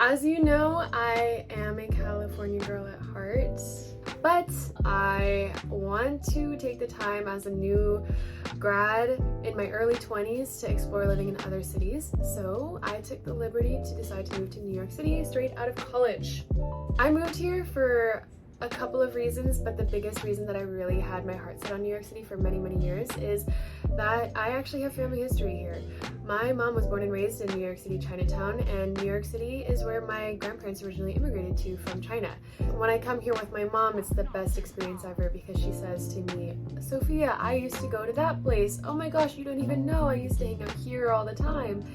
As you know, I am a California girl at heart, but I want to take the time as a new grad in my early 20s to explore living in other cities. So I took the liberty to decide to move to New York City straight out of college. I moved here for a couple of reasons, but the biggest reason that I really had my heart set on New York City for many years is that I actually have family history here. My mom was born and raised in New York City, Chinatown, and New York City is where my grandparents originally immigrated to from China. When I come here with my mom, it's the best experience ever because she says to me, "Sophia, I used to go to that place. Oh my gosh, you don't even know. I used to hang out here all the time."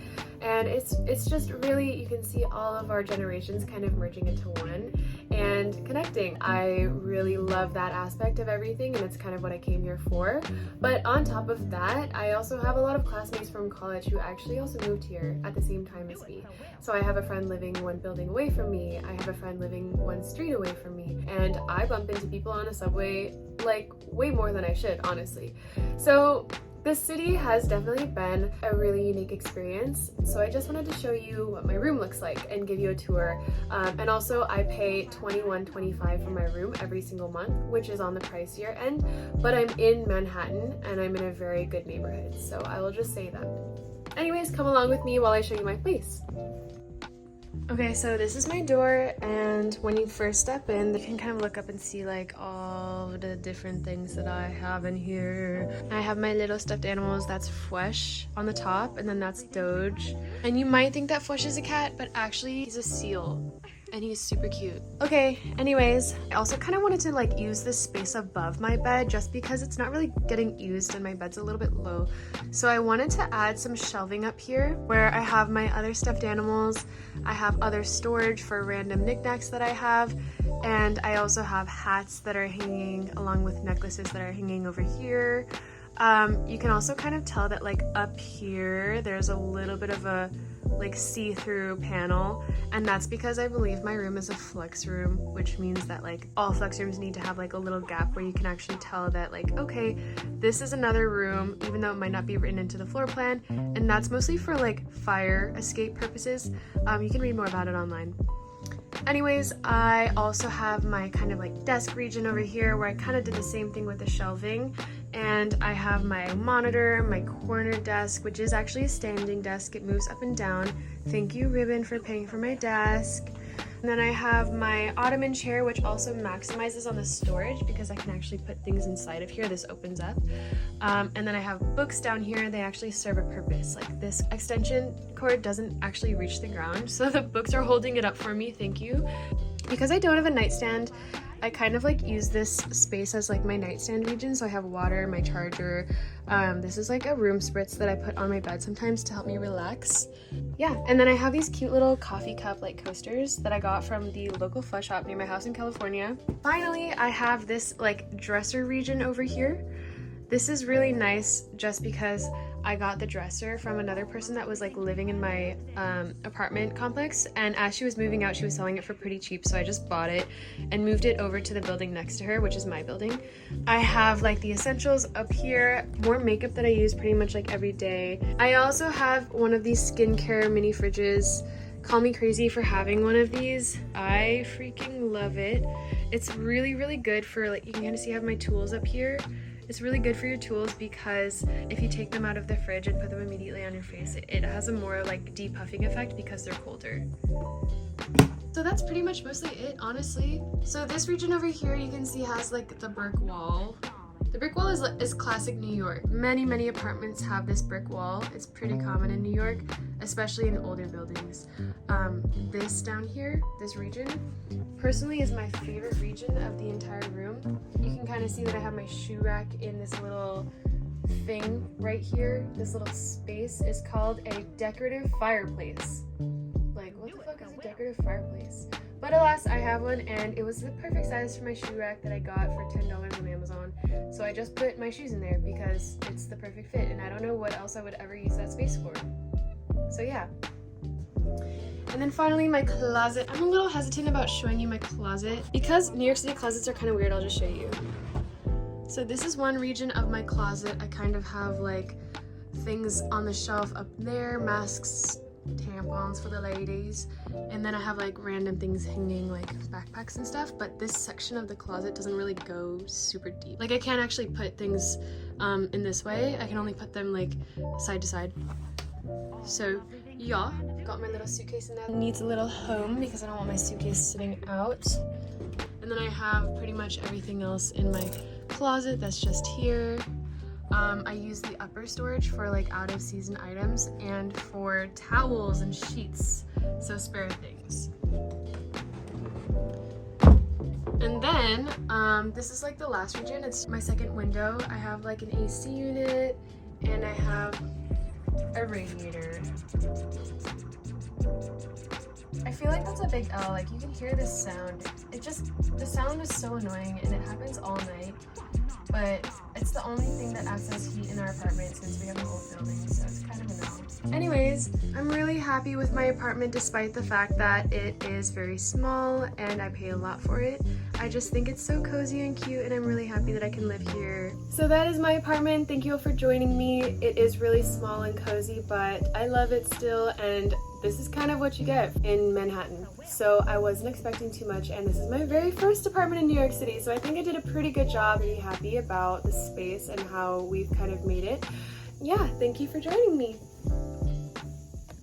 And it's just really, you can see all of our generations kind of merging into one and connecting. I really love that aspect of everything, and it's kind of what I came here for. But on top of that, I also have a lot of classmates from college who actually also moved here at the same time as me. So I have a friend living one building away from me, I have a friend living one street away from me, and I bump into people on a subway like way more than I should, honestly. So this city has definitely been a really unique experience, so I just wanted to show you what my room looks like and give you a tour. And also I pay $21.25 for my room every single month, which is on the pricier end, but I'm in Manhattan and I'm in a very good neighborhood, so I will just say that. Anyways, come along with me while I show you my place. Okay, so this is my door, and when you first step in, you can kind of look up and see like all the different things that I have in here. I have my little stuffed animals. That's Fwesh on the top, and then that's Doge. And you might think that Fwesh is a cat, but actually he's a seal. And he's super cute. Okay, anyways, I also kind of wanted to like use this space above my bed just because it's not really getting used and my bed's a little bit low. So I wanted to add some shelving up here where I have my other stuffed animals, I have other storage for random knickknacks that I have, and I also have hats that are hanging along with necklaces that are hanging over here. You can also kind of tell that like up here there's a little bit of a like see-through panel, and that's because I believe my room is a flex room, which means that like all flex rooms need to have like a little gap where you can actually tell that like, okay, this is another room, even though it might not be written into the floor plan, and that's mostly for like fire escape purposes. You can read more about it online. Anyways, I also have my kind of like desk region over here where I kind of did the same thing with the shelving, and I have my monitor, my corner desk, which is actually a standing desk. It moves up and down. Thank you, Ribbon, for paying for my desk. And then I have my ottoman chair, which also maximizes on the storage because I can actually put things inside of here. This opens up. And then I have books down here. They actually serve a purpose. Like this extension cord doesn't actually reach the ground, so the books are holding it up for me. Thank you. Because I don't have a nightstand, I kind of like use this space as like my nightstand region. So I have water, my charger. This is like a room spritz that I put on my bed sometimes to help me relax. Yeah, and then I have these cute little coffee cup like coasters that I got from the local flesh shop near my house in California. Finally, I have this like dresser region over here. This is really nice just because I got the dresser from another person that was like living in my apartment complex, and as she was moving out she was selling it for pretty cheap, so I just bought it and moved it over to the building next to her, which is my building. I have like the essentials up here, more makeup that I use pretty much like every day. I also have one of these skincare mini fridges. Call me crazy for having one of these. I freaking love it. It's really good for like, you can kind of see I have my tools up here. It's really good for your tools because if you take them out of the fridge and put them immediately on your face, it has a more like depuffing effect because they're colder. So that's pretty much mostly it, honestly. So this region over here you can see has like the brick wall. The brick wall is classic New York. Many apartments have this brick wall. It's pretty common in New York, especially in older buildings. This down here, this region, personally is my favorite region of the entire room. You can kind of see that I have my shoe rack in this little thing right here. This little space is called a decorative fireplace. Like, what the fuck is a decorative fireplace? But alas, I have one, and it was the perfect size for my shoe rack that I got for $10 on Amazon. So I just put my shoes in there because it's the perfect fit, and I don't know what else I would ever use that space for. So yeah. And then finally, my closet. I'm a little hesitant about showing you my closet because New York City closets are kind of weird. I'll just show you. So this is one region of my closet. I kind of have like things on the shelf up there, masks, tampons for the ladies, and then I have like random things hanging, like backpacks and stuff. But this section of the closet doesn't really go super deep. Like I can't actually put things in this way. I can only put them like side to side. So yeah, got my little suitcase in there. It needs a little home because I don't want my suitcase sitting out. And then I have pretty much everything else in my closet that's just here. I use the upper storage for like out of season items and for towels and sheets, so spare things. And then this is like the last region. It's my second window. I have like an AC unit and I have a radiator. I feel like that's a big L. Like you can hear this sound. The sound is so annoying and it happens all night. But it's the only thing that acts as heat in our apartment since we have an old building, so it's kind of annoying. Anyways, I'm really happy with my apartment despite the fact that it is very small and I pay a lot for it. I just think it's so cozy and cute and I'm really happy that I can live here. So that is my apartment. Thank you all for joining me. It is really small and cozy, but I love it still, and this is kind of what you get in Manhattan. So I wasn't expecting too much, and this is my very first apartment in New York City, so I think I did a pretty good job. Pretty happy about the space and how we've kind of made it. Yeah, thank you for joining me.